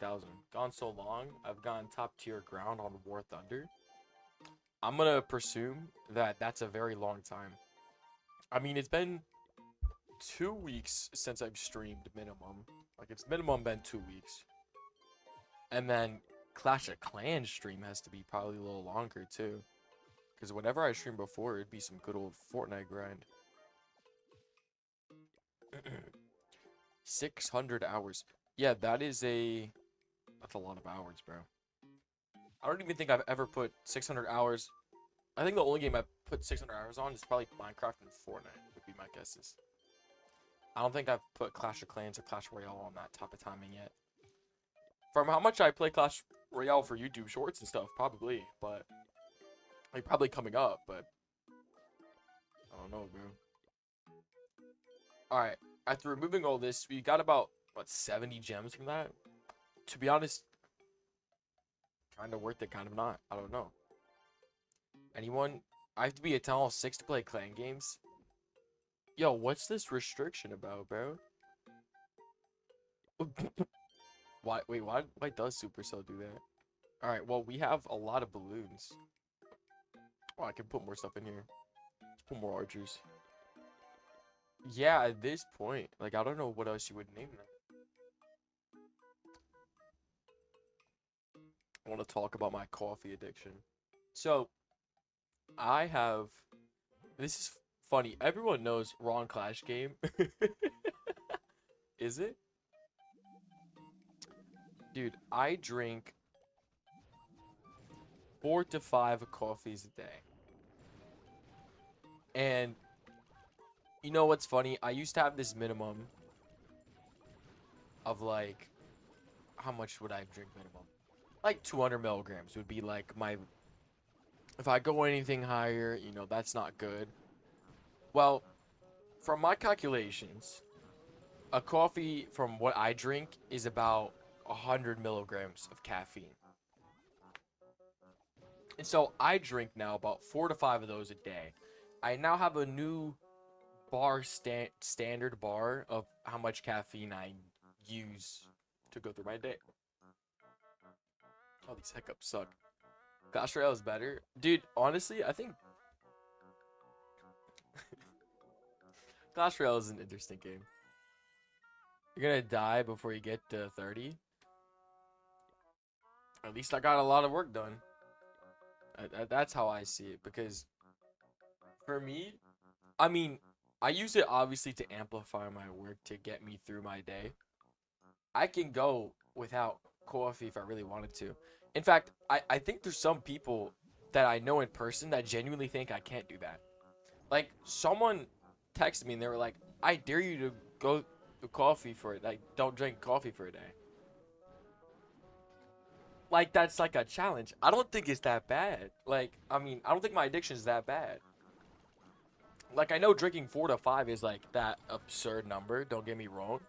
1,000. Gone so long, I've gone top tier ground on War Thunder. I'm gonna presume that that's a very long time. I mean, it's been 2 weeks since I've streamed minimum. Like, it's minimum been 2 weeks. And then Clash of Clans stream has to be probably a little longer too. Because whenever I streamed before, it'd be some good old Fortnite grind. 600 hours. Yeah, that's a lot of hours, bro. I don't even think I've ever put 600 hours. I think the only game I've put 600 hours on is probably Minecraft and Fortnite, would be my guesses. I don't think I've put Clash of Clans or Clash Royale on that type of timing yet. From how much I play Clash Royale for YouTube shorts and stuff, probably, but like probably coming up, but I don't know, bro. All right, after removing all this, we got about what 70 gems from that. To be honest, kind of worth it, kind of not. I don't know. Anyone? I have to be a Town Hall 6 to play clan games. Yo, what's this restriction about, bro? Why? Wait, why does Supercell do that? All right, well, we have a lot of balloons. Oh, I can put more stuff in here. Let's put more archers. Yeah, at this point, like, I don't know what else you would name them. I want to talk about my coffee addiction. So, I have... This is funny. Everyone knows Wrong Clash game. Is it? Dude, I drink 4 to 5 coffees a day. And you know what's funny? I used to have this minimum of like, how much would I drink minimum? Like 200 milligrams would be like my, if I go anything higher, you know, that's not good. Well, from my calculations, a coffee from what I drink is about 100 milligrams of caffeine. And so I drink now about 4 to 5 of those a day. I now have a new standard bar of how much caffeine I use to go through my day. Oh, these hiccups suck. Clash Royale is better. Dude, honestly, I think Clash Royale is an interesting game. You're gonna die before you get to 30. At least I got a lot of work done. That's how I see it. Because for me, I mean, I use it obviously to amplify my work to get me through my day. I can go without coffee if I really wanted to. In fact, I think there's some people that I know in person that genuinely think I can't do that. Like, someone texted me and they were like, I dare you to go to coffee for it. Like, don't drink coffee for a day. Like, that's like a challenge. I don't think it's that bad. Like, I mean, I don't think my addiction is that bad. Like, I know drinking 4 to 5 is like that absurd number, don't get me wrong.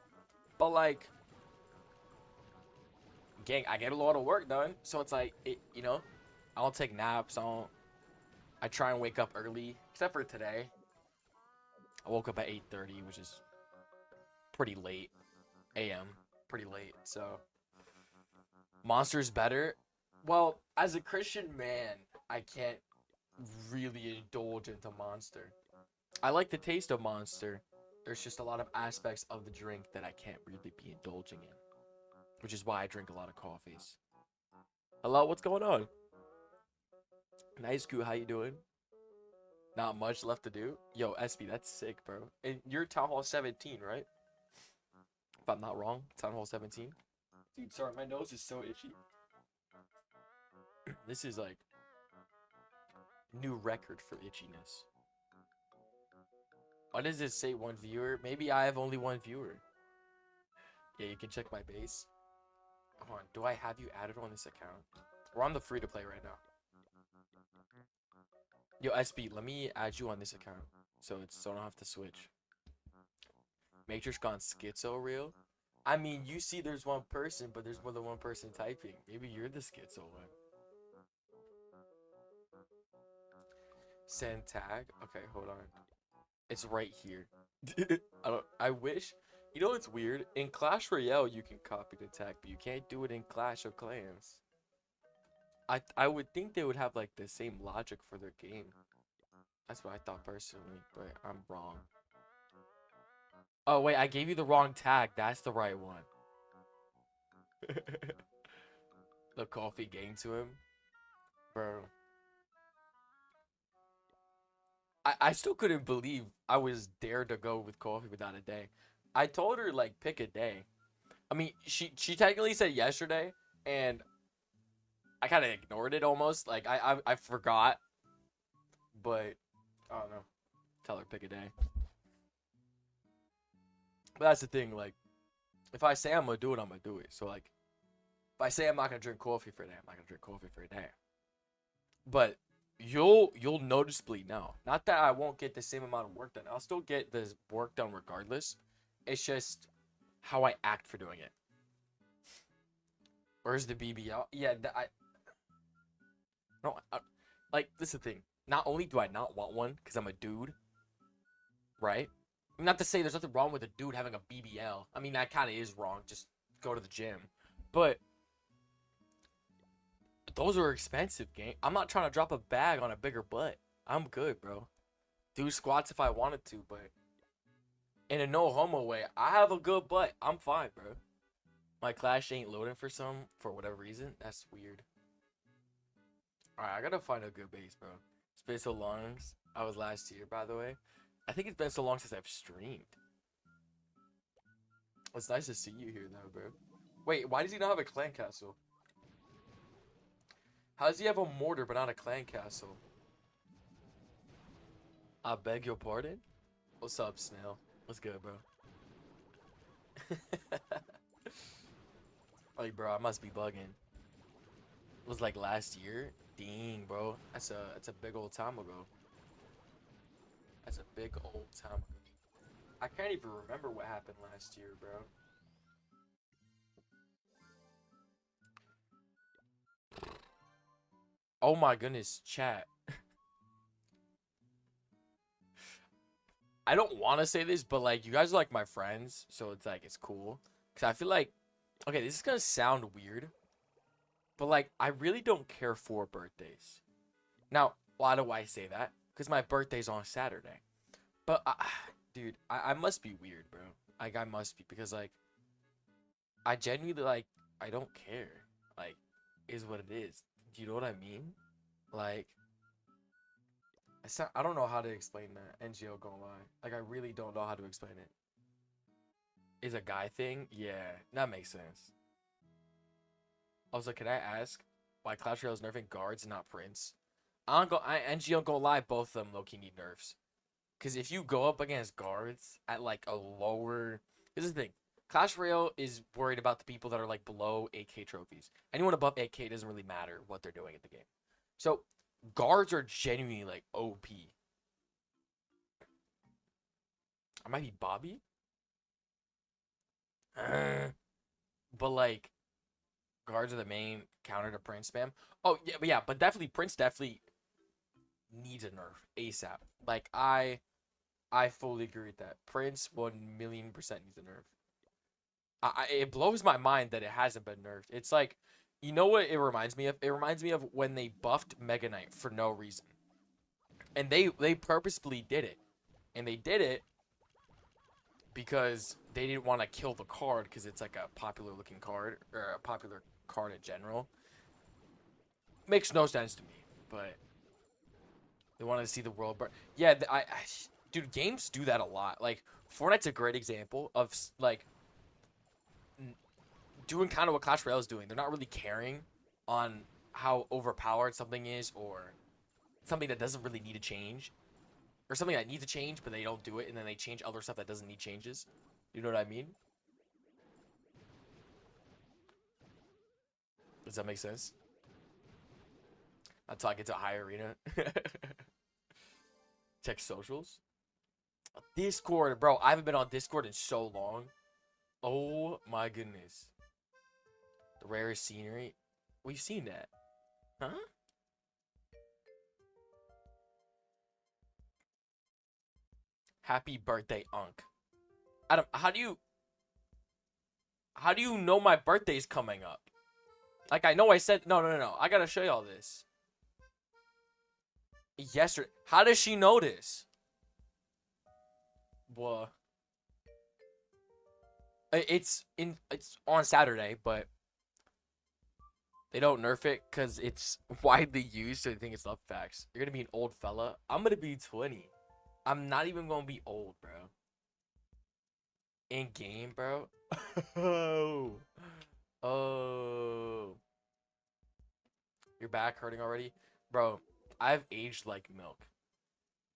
But like, gang, I get a lot of work done. So it's like, you know, I don't take naps. I try and wake up early, except for today. I woke up at 8:30, which is pretty late. AM, pretty late. So, Monster's better. Well, as a Christian man, I can't really indulge into Monster. I like the taste of Monster. There's just a lot of aspects of the drink that I can't really be indulging in, which is why I drink a lot of coffees. Hello, what's going on? Nice, Goo, how you doing? Not much left to do. Yo, SB, that's sick, bro. And you're Town Hall 17, right? If I'm not wrong, Town Hall 17. Dude, sorry, my nose is so itchy. This is like new record for itchiness. Why does it say 1 viewer? Maybe I have only 1 viewer. Yeah, you can check my base. Hold on, do I have you added on this account? We're on the free to play right now. Yo, SB, let me add you on this account so I don't have to switch. Matrix gone schizo real? I mean, you see there's one person, but there's more than one person typing. Maybe you're the schizo one. Send tag? Okay, hold on. It's right here. I wish You know what's weird? In Clash Royale, you can copy the attack, but you can't do it in Clash of Clans. I would think they would have like the same logic for their game. That's what I thought personally, but I'm wrong. Oh wait, I gave you the wrong tag. That's the right one. The coffee gang to him, bro. I still couldn't believe I was dared to go with coffee without a day. I told her like pick a day. I mean, she technically said yesterday, and I kind of ignored it almost. Like I forgot, but I don't know. Tell her pick a day. But that's the thing. Like, if I say I'm gonna do it, I'm gonna do it. So like, if I say I'm not gonna drink coffee for a day, I'm not gonna drink coffee for a day. But you'll noticeably know. Not that I won't get the same amount of work done. I'll still get the work done regardless. It's just how I act for doing it. Where's the BBL? Yeah, no, like this is the thing. Not only do I not want one because I'm a dude, right? Not to say there's nothing wrong with a dude having a BBL. I mean that kind of is wrong. Just go to the gym, but those are expensive, gang. I'm not trying to drop a bag on a bigger butt. I'm good, bro. Do squats if I wanted to, but in a no homo way, I have a good butt. I'm fine, bro. My Clash ain't loading for whatever reason. That's weird. Alright, I gotta find a good base, bro. It's been so long. I was last year, by the way. I think it's been so long since I've streamed. It's nice to see you here, though, bro. Wait, why does he not have a clan castle? How does he have a mortar but not a clan castle? I beg your pardon? What's up, Snail? What's good, bro? Like, bro, I must be bugging. It was like last year? Dang, bro. That's a big old time ago. That's a big old time ago. I can't even remember what happened last year, bro. Oh my goodness, chat. I don't want to say this, but like, you guys are like my friends, so it's like, it's cool. Because I feel like, okay, this is going to sound weird, but like, I really don't care for birthdays. Now, why do I say that? Because my birthday's on Saturday. But, dude, I must be weird, bro. Like, I must be, because like, I genuinely, like, I don't care. Like, is what it is. Do you know what I mean? Like, I don't know how to explain that. NGO gonna lie. Like, I really don't know how to explain it. Is a guy thing? Yeah, that makes sense. Also, can I ask why Clash Royale is nerfing guards and not Prince? NGO gonna lie, both of them low-key need nerfs. Because if you go up against guards at like a lower... Here's the thing. Clash Royale is worried about the people that are like below 8k trophies. Anyone above 8k doesn't really matter what they're doing at the game. So, guards are genuinely like OP. I might be Bobby? But like, guards are the main counter to Prince spam. Oh, yeah, but definitely, Prince definitely needs a nerf ASAP. Like, I fully agree with that. Prince 1,000,000% needs a nerf. It blows my mind that it hasn't been nerfed. It's like, you know what it reminds me of? It reminds me of when they buffed Mega Knight for no reason. And they purposefully did it. And they did it because they didn't want to kill the card because it's like a popular looking card, or a popular card in general. Makes no sense to me, but they wanted to see the world burn. Yeah, dude, games do that a lot. Like, Fortnite's a great example of like doing kind of what Clash Royale is doing. They're not really caring on how overpowered something is, or something that doesn't really need to change, or something that needs to change but they don't do it, and then they change other stuff that doesn't need changes. You know what I mean? Does that make sense? Until I get to a higher arena. Check socials. Discord, bro. I haven't been on Discord in so long. Oh my goodness. The rarest scenery. We've seen that. Huh? Happy birthday, Unc. Adam, how do you... How do you know my birthday's coming up? Like, I know I said... No. I gotta show you all this. Yesterday. How does she know this? Well, it's on Saturday, but they don't nerf it because it's widely used, so they think it's love facts. You're gonna be an old fella. I'm gonna be 20. I'm not even gonna be old, bro. In game, bro. Oh. Oh. Your back hurting already? Bro, I've aged like milk.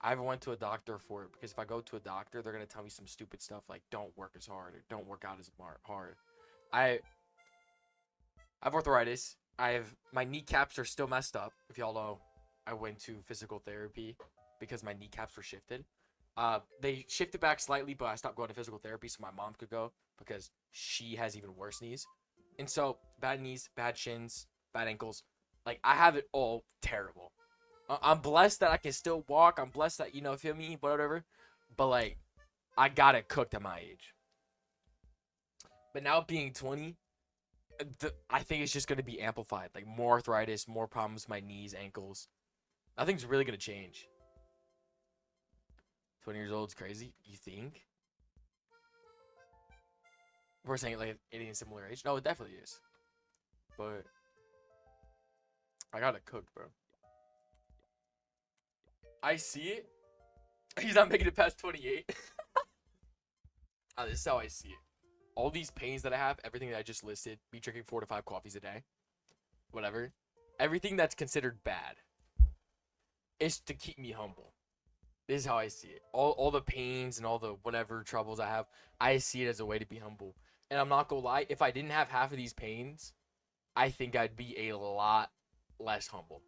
I haven't went to a doctor for it because if I go to a doctor, they're gonna tell me some stupid stuff like don't work as hard or don't work out as hard. I have arthritis. My kneecaps are still messed up. If y'all know, I went to physical therapy because my kneecaps were shifted. They shifted back slightly, but I stopped going to physical therapy so my mom could go because she has even worse knees. And so bad knees, bad shins, bad ankles. Like I have it all terrible. I'm blessed that I can still walk. I'm blessed that, feel me, whatever. But like, I got it cooked at my age. But now being 20, I think it's just gonna be amplified. Like more arthritis, more problems with my knees, ankles. Nothing's really gonna change. 20 years old is crazy. You think? We're saying like any similar age. No, it definitely is. But I got it cooked, bro. I see it. He's not making it past 28. This is how I see it. All these pains that I have, everything that I just listed, me drinking 4 to 5 coffees a day, whatever, everything that's considered bad is to keep me humble. This is how I see it. All the pains and all the whatever troubles I have, I see it as a way to be humble. And I'm not gonna lie, if I didn't have half of these pains, I think I'd be a lot less humble.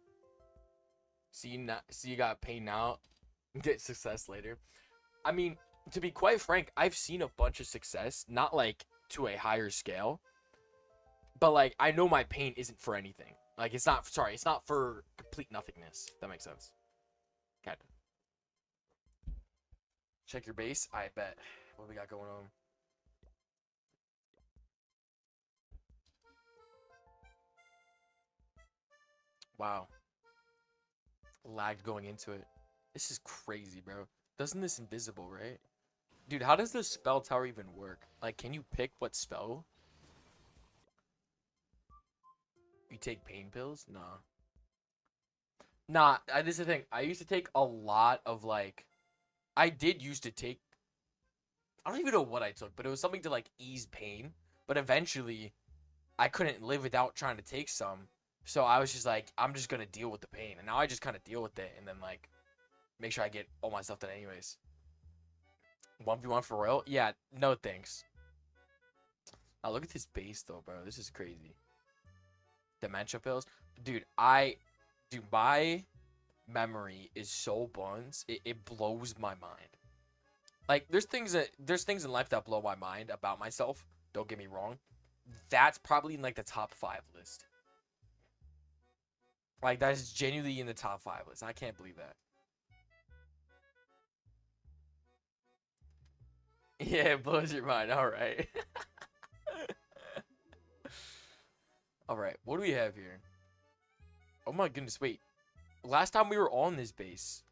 See you got pain now, get success later. I mean, to be quite frank, I've seen a bunch of success, not like to a higher scale, but like I know my pain isn't for anything. Like it's not for complete nothingness. If that makes sense. Okay. Check your base. I bet. What we got going on? Wow. Lagged going into it. This is crazy, bro. Doesn't this invisible, right? Dude, how does this spell tower even work? Like, can you pick what spell? You take pain pills? Nah. Nah, this is the thing. I used to take a lot of, like... I did used to take... I don't even know what I took, but it was something to, like, ease pain. But eventually, I couldn't live without trying to take some. So I was just like, I'm just gonna deal with the pain. And now I just kind of deal with it. And then, like, make sure I get all my stuff done anyways. 1v1 for real? Yeah, no thanks. Now look at this base though, bro. This is crazy. Dementia pills? Dude, my memory is so buns. It blows my mind. Like, there's things in life that blow my mind about myself. Don't get me wrong. That's probably in, like, the top 5 list. Like, that is genuinely in the top 5 list. I can't believe that. Yeah, it blows your mind. All right. All right. What do we have here? Oh my goodness. Wait. Last time we were on this base.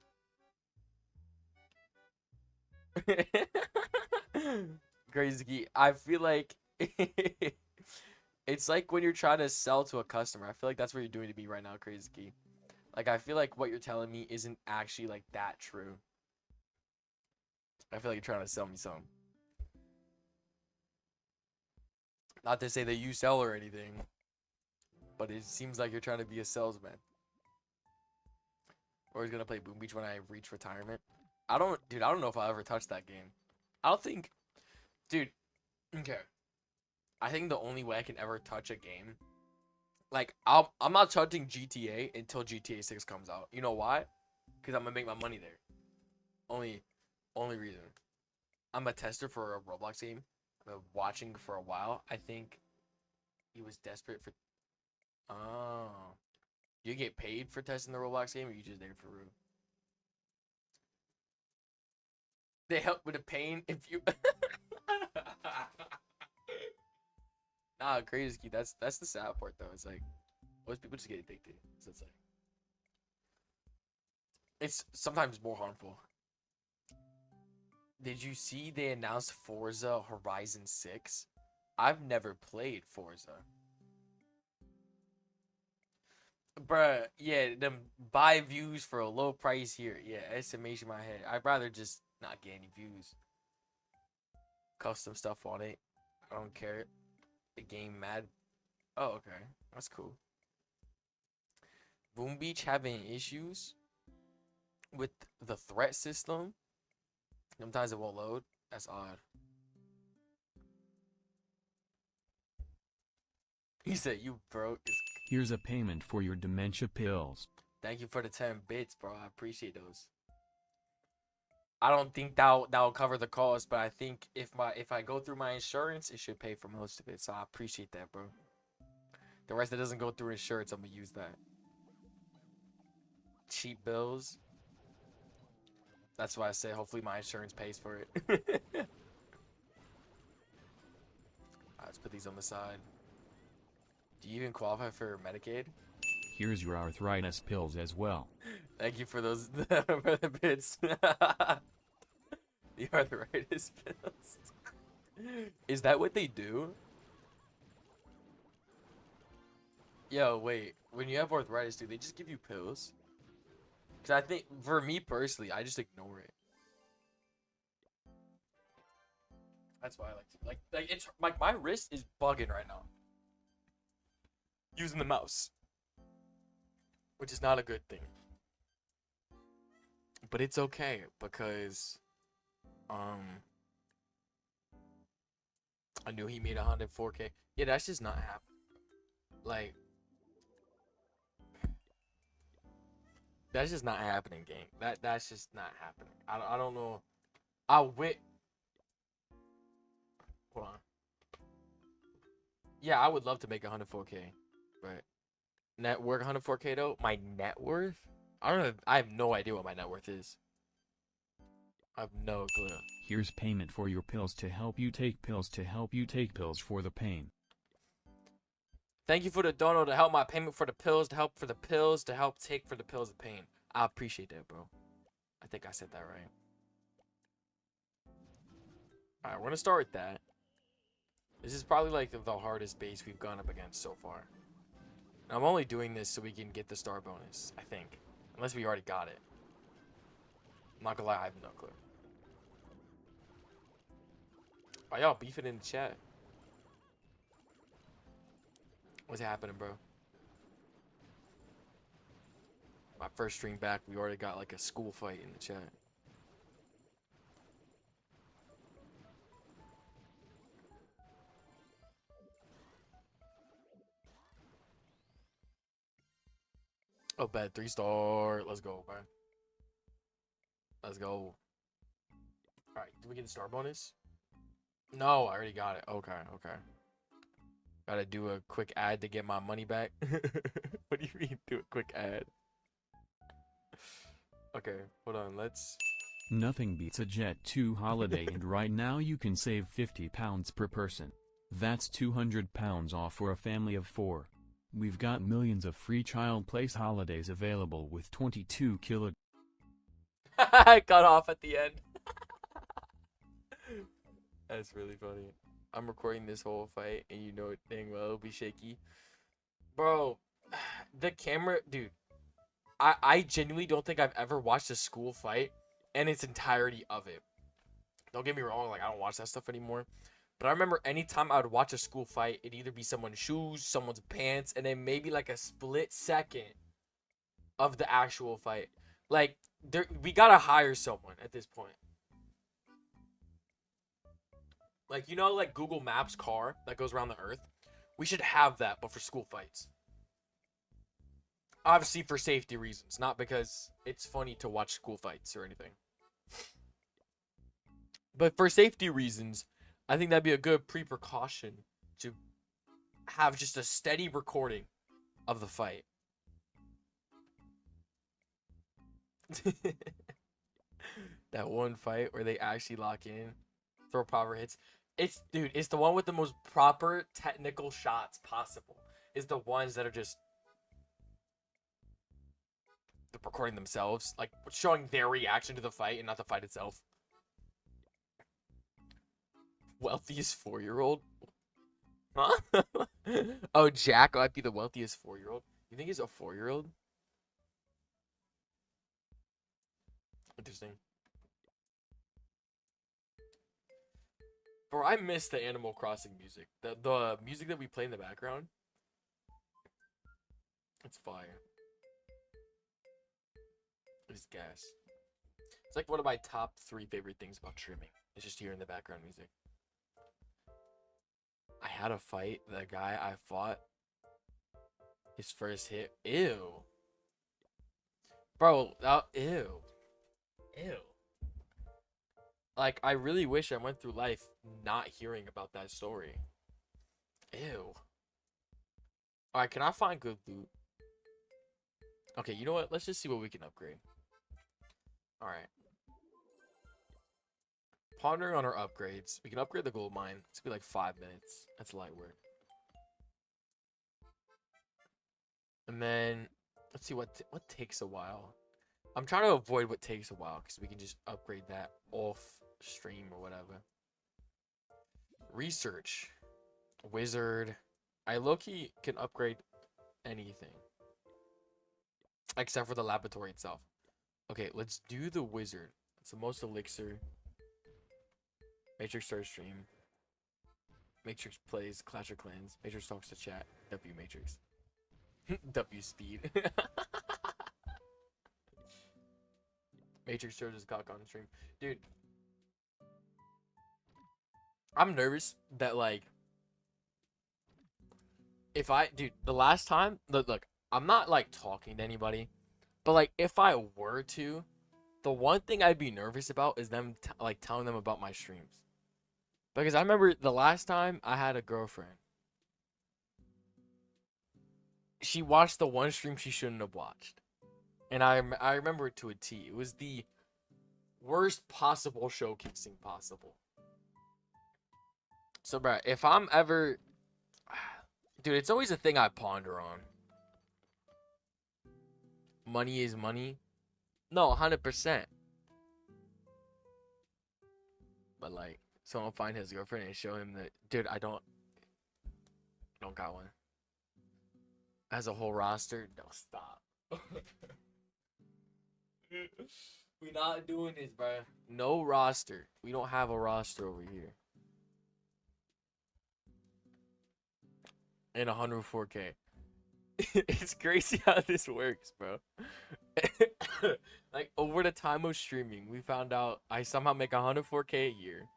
Crazy. I feel like it's like when you're trying to sell to a customer. I feel like that's what you're doing to me right now, Crazy Key. Like, I feel like what you're telling me isn't actually, like, that true. I feel like you're trying to sell me something. Not to say that you sell or anything, but it seems like you're trying to be a salesman. Or he's gonna play Boom Beach when I reach retirement. I don't know if I'll ever touch that game. I don't think, dude, okay. I think the only way I can ever touch a game, like, I'm not touching GTA until GTA 6 comes out. You know why? Because I'm gonna make my money there. Only reason. I'm a tester for a Roblox game. I've been watching for a while. I think he was desperate for. Oh, you get paid for testing the Roblox game, or you just there for room? They help with the pain if you. Nah, crazy key. That's the sad part though. It's like most people just get addicted. So it's like it's sometimes more harmful. Did you see they announced Forza Horizon 6? I've never played Forza. Bruh, yeah, them buy views for a low price here. Yeah, estimation in my head. I'd rather just not get any views. Custom stuff on it. I don't care. The game mad. Oh, okay. That's cool. Boom Beach having issues with the threat system. Sometimes it won't load. That's odd. He said you broke. Here's a payment for your dementia pills. Thank you for the 10 bits, bro. I appreciate those. I don't think that'll cover the cost, but I think if I go through my insurance, it should pay for most of it. So I appreciate that, bro. The rest that doesn't go through insurance, I'm gonna use that. Cheap bills. That's why I say hopefully my insurance pays for it. Let's put these on the side. Do you even qualify for Medicaid? Here's your arthritis pills as well. Thank you for those for the bits. The arthritis pills. Is that what they do? Yo, wait. When you have arthritis, do they just give you pills? Because I think, for me personally, I just ignore it. That's why I like it's like my wrist is bugging right now. Using the mouse, which is not a good thing. But it's okay because, I knew he made 104K. Yeah, that's just not happening. Like, that's just not happening, gang. That's just not happening. I don't know. I wait. Hold on. Yeah, I would love to make 104K, but net worth 104K though. My net worth? I don't know. I have no idea what my net worth is. I have no clue. Here's payment for your pills to help you take pills for the pain. Thank you for the dono to help my payment for the pills, to help for the pills, to help take for the pills of pain. I appreciate that, bro. I think I said that right. Alright, we're gonna start with that. This is probably like the hardest base we've gone up against so far. And I'm only doing this so we can get the star bonus, I think. Unless we already got it. I'm not gonna lie, I have no clue. Why y'all beefing in the chat? What's happening, bro? My first stream back, we already got like a school fight in the chat. Oh, bad 3-star. Let's go, man. Let's go. Alright, do we get the star bonus? No, I already got it. Okay, okay. Gotta do a quick ad to get my money back. What do you mean, do a quick ad? Okay, hold on, let's... Nothing beats a Jet 2 holiday and right now you can save £50 per person. That's £200 off for a family of 4. We've got millions of free child place holidays available with 22 kilo. I cut off at the end. That's really funny. I'm recording this whole fight and you know it dang well it'll be shaky. Bro, the camera, dude. I genuinely don't think I've ever watched a school fight and its entirety of it. Don't get me wrong, like I don't watch that stuff anymore. But I remember anytime I would watch a school fight, it'd either be someone's shoes, someone's pants, and then maybe like a split second of the actual fight. Like, we gotta hire someone at this point. Like, you know, like Google Maps car that goes around the earth? We should have that, but for school fights. Obviously for safety reasons, not because it's funny to watch school fights or anything. But for safety reasons, I think that'd be a good precaution to have just a steady recording of the fight. That one fight where they actually lock in, throw proper hits. It's the one with the most proper technical shots possible. It's the ones that are just recording themselves, like showing their reaction to the fight and not the fight itself. Wealthiest 4-year-old? Huh? Oh, Jack might be the wealthiest 4-year-old. You think he's a 4-year-old? Interesting. Bro, I miss the Animal Crossing music. The music that we play in the background. It's fire. It's gas. It's like one of my top 3 favorite things about streaming. It's just hearing the background music. I had a fight. The guy I fought, his first hit. Ew. Bro, ew. Ew. Like, I really wish I went through life not hearing about that story. Ew. Alright, can I find good loot? Okay, you know what? Let's just see what we can upgrade. Alright. Pondering on our upgrades. We can upgrade the gold mine. It's gonna be like 5 minutes. That's light work. And then, let's see what takes a while. I'm trying to avoid what takes a while because we can just upgrade that off stream or whatever. Research. Wizard. I low-key can upgrade anything. Except for the laboratory itself. Okay, let's do the wizard. It's the most elixir. Matrix starts stream. Matrix plays Clash of Clans. Matrix talks to chat. W Matrix. W speed. Matrix shows his cock on stream. Dude. I'm nervous that, like, if I, dude, the last time, look, I'm not, like, talking to anybody, but, like, if I were to, the one thing I'd be nervous about is them, like, telling them about my streams. Because I remember the last time I had a girlfriend, she watched the one stream she shouldn't have watched. And I remember it to a T. It was the worst possible showcasing possible. So, bro, if I'm ever... Dude, it's always a thing I ponder on. Money is money. No, 100%. But, like, someone find his girlfriend and show him that... Dude, I don't got one. As a whole roster? No, stop. We not doing this, bro. No roster. We don't have a roster over here. And 104K. It's crazy how this works, bro. Like, over the time of streaming, we found out I somehow make 104K a year.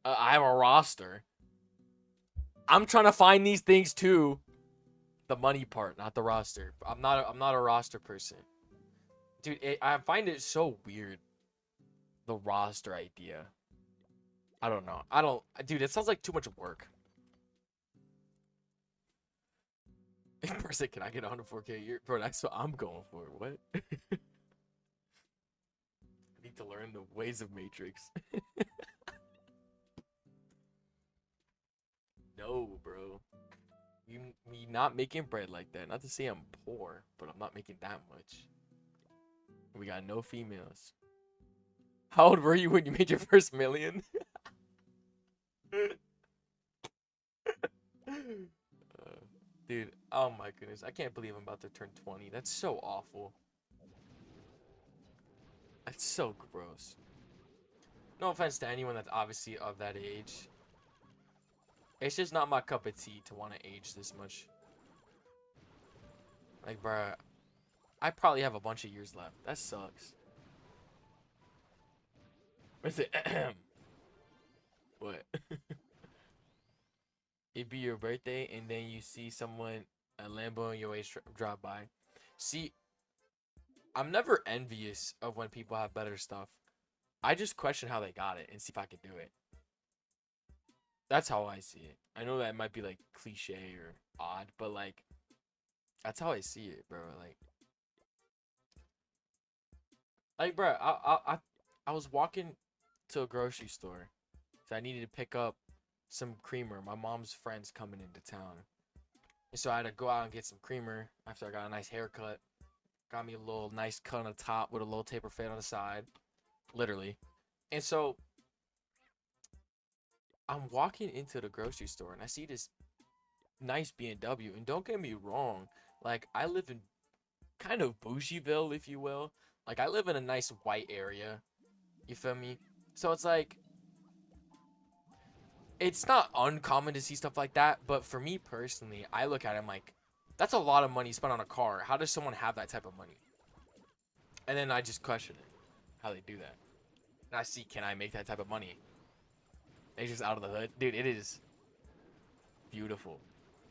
I have a roster. I'm trying to find these things too. The money part, not the roster. I'm not a roster person. Dude, I find it so weird. The roster idea. I don't know. Dude, it sounds like too much work. In person, can I get 104K a year? Bro, that's what I'm going for. What? I need to learn the ways of Matrix. No, bro. Me not making bread like that. Not to say I'm poor, but I'm not making that much. We got no females. How old were you when you made your first million? Dude, oh my goodness. I can't believe I'm about to turn 20. That's so awful. That's so gross. No offense to anyone that's obviously of that age. It's just not my cup of tea to want to age this much. Like, bruh, I probably have a bunch of years left. That sucks. What's it? What? It'd be your birthday and then you see someone, a Lambo in your way drive by. See, I'm never envious of when people have better stuff. I just question how they got it and see if I can do it. That's how I see it. I know that might be like cliche or odd, but like that's how I see it, bro. Like, bro, I was walking to a grocery store So I needed to pick up some creamer. My mom's friend's coming into town. And so I had to go out and get some creamer after I got a nice haircut. Got me a little nice cut on the top with a little taper fade on the side. Literally. And so I'm walking into the grocery store and I see this nice BMW. And don't get me wrong, like I live in kind of Bougieville, if you will. Like I live in a nice white area. You feel me? So it's like it's not uncommon to see stuff like that, but for me personally, I look at it, I'm like, that's a lot of money spent on a car. How does someone have that type of money? And then I just question it, how they do that. And I see, can I make that type of money? It's just out of the hood. Dude, it is beautiful.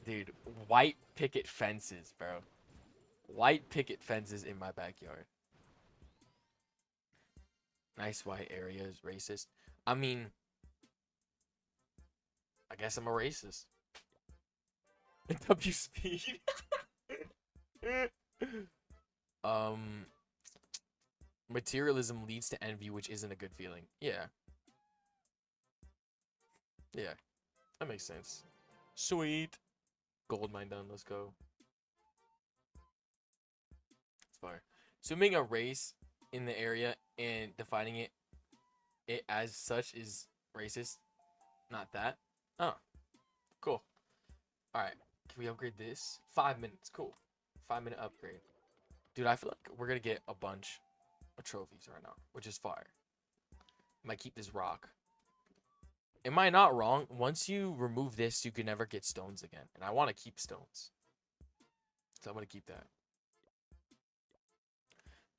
Dude, white picket fences, bro. White picket fences in my backyard. Nice white areas, racist. I mean, I guess I'm a racist. W speed. Materialism leads to envy, which isn't a good feeling. Yeah. Yeah. That makes sense. Sweet. Gold mine done. Let's go. It's fire. Assuming a race in the area and defining it as such is racist. Not that. Oh. Cool. Alright. Can we upgrade this? 5 minutes. Cool. 5-minute upgrade. Dude, I feel like we're gonna get a bunch of trophies right now, which is fire. Might keep this rock. Am I not wrong? Once you remove this, you can never get stones again. And I want to keep stones. So I'm going to keep that.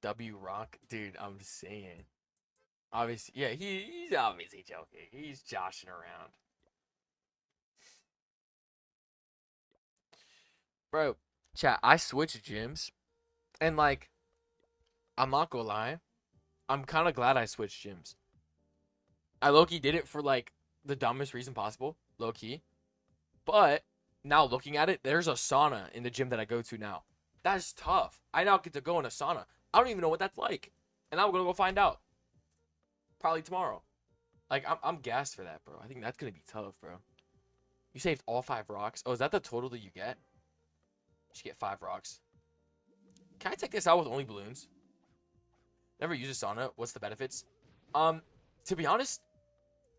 W rock. Dude, I'm saying. Obviously, yeah, he's obviously joking. He's joshing around. Bro, chat, I switched gyms. And like, I'm not gonna lie. I'm kind of glad I switched gyms. I low-key did it for like the dumbest reason possible. Low-key. But now looking at it, there's a sauna in the gym that I go to now. That's tough. I now get to go in a sauna. I don't even know what that's like. And I'm gonna go find out. Probably tomorrow. Like, I'm gassed for that, bro. I think that's gonna be tough, bro. You saved all 5 rocks. Oh, is that the total that you get? You should get 5 rocks. Can I take this out with only balloons? Never use a sauna. What's the benefits? To be honest,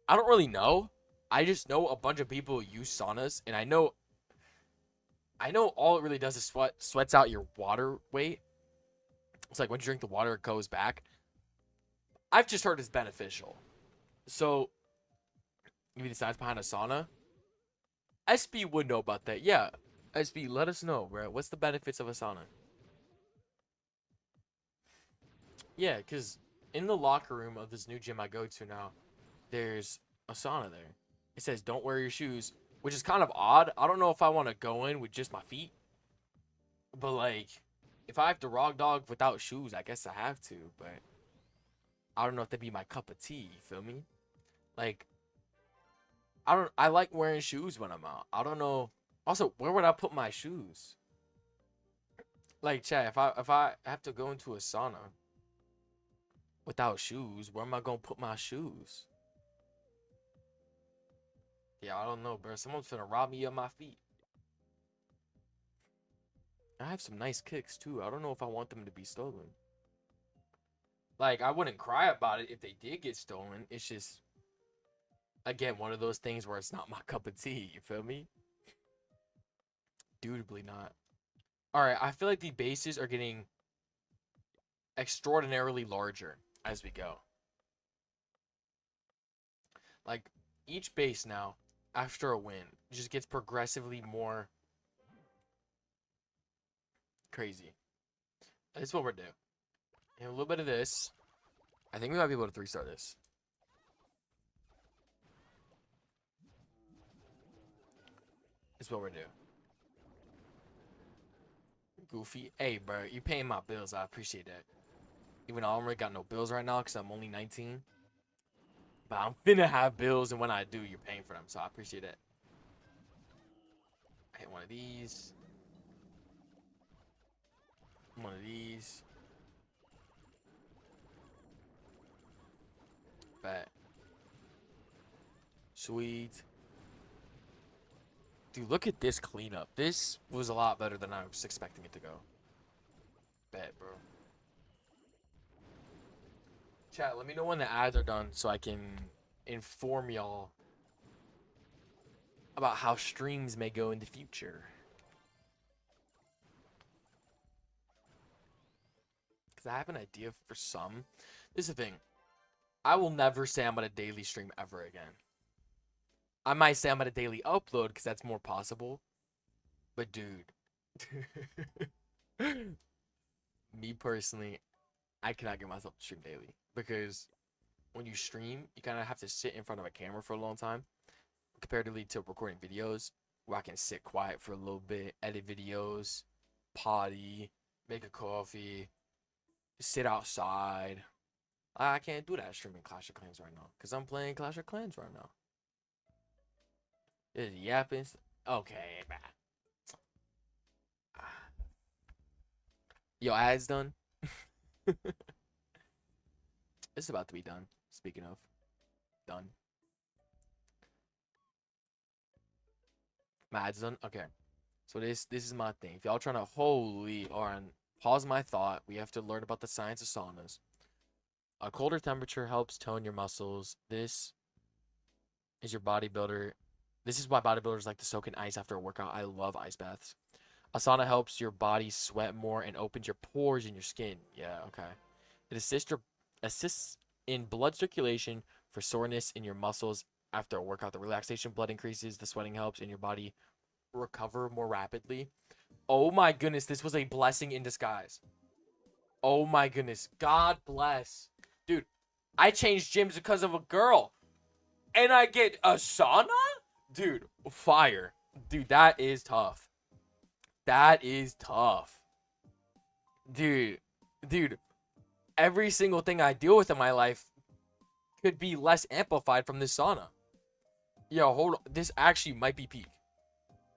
I don't really know. I just know a bunch of people use saunas, and I know all it really does is sweats out your water weight. It's like when you drink the water, it goes back. I've just heard it's beneficial. So, if you decide behind a sauna, SB would know about that. Yeah, SB, let us know, bro. What's the benefits of a sauna? Yeah, because in the locker room of this new gym I go to now, there's a sauna there. It says, don't wear your shoes, which is kind of odd. I don't know if I want to go in with just my feet. But, like, if I have to rock dog without shoes, I guess I have to. But I don't know if that'd be my cup of tea. You feel me? Like, I like wearing shoes when I'm out. I don't know. Also, where would I put my shoes? Like, Chad, if I have to go into a sauna without shoes, where am I gonna put my shoes? Yeah, I don't know, bro. Someone's finna rob me of my feet. I have some nice kicks, too. I don't know if I want them to be stolen. Like, I wouldn't cry about it if they did get stolen. It's just, again, one of those things where it's not my cup of tea. You feel me? Dutably not. Alright, I feel like the bases are getting extraordinarily larger as we go. Like, each base now, after a win, just gets progressively more crazy. That's what we're doing. And a little bit of this. I think we might be able to 3-star this. That's what we're doing. Goofy. Hey, bro, you paying my bills. I appreciate that. Even though I don't really got no bills right now because I'm only 19. But I'm finna have bills, and when I do, you're paying for them. So I appreciate it. I hit one of these. One of these. Bet. Sweet. Dude, look at this cleanup. This was a lot better than I was expecting it to go. Bet, bro. Chat, let me know when the ads are done so I can inform y'all about how streams may go in the future. Because I have an idea for some. This is the thing. I will never say I'm on a daily stream ever again. I might say I'm at a daily upload because that's more possible. But dude. Me personally, I cannot get myself to stream daily. Because when you stream, you kind of have to sit in front of a camera for a long time. Comparatively to recording videos, where I can sit quiet for a little bit, edit videos, potty, make a coffee, sit outside. I can't do that streaming Clash of Clans right now. Because I'm playing Clash of Clans right now. Is yapping? Okay, man. Yo, ads done? It's about to be done. Speaking of. Done. My ads done? Okay. So this is my thing. If y'all trying to pause my thought, we have to learn about the science of saunas. A colder temperature helps tone your muscles. This is your bodybuilder. This is why bodybuilders like to soak in ice after a workout. I love ice baths. A sauna helps your body sweat more and opens your pores in your skin. Yeah, okay. It assists in blood circulation for soreness in your muscles after a workout. The relaxation blood increases. The sweating helps in your body recover more rapidly. Oh my goodness, this was a blessing in disguise. Oh my goodness. God bless. Dude, I changed gyms because of a girl. And I get a sauna? Dude, fire. Dude, that is tough. That is tough. Dude, every single thing I deal with in my life could be less amplified from this sauna. Yo, hold on. This actually might be peak.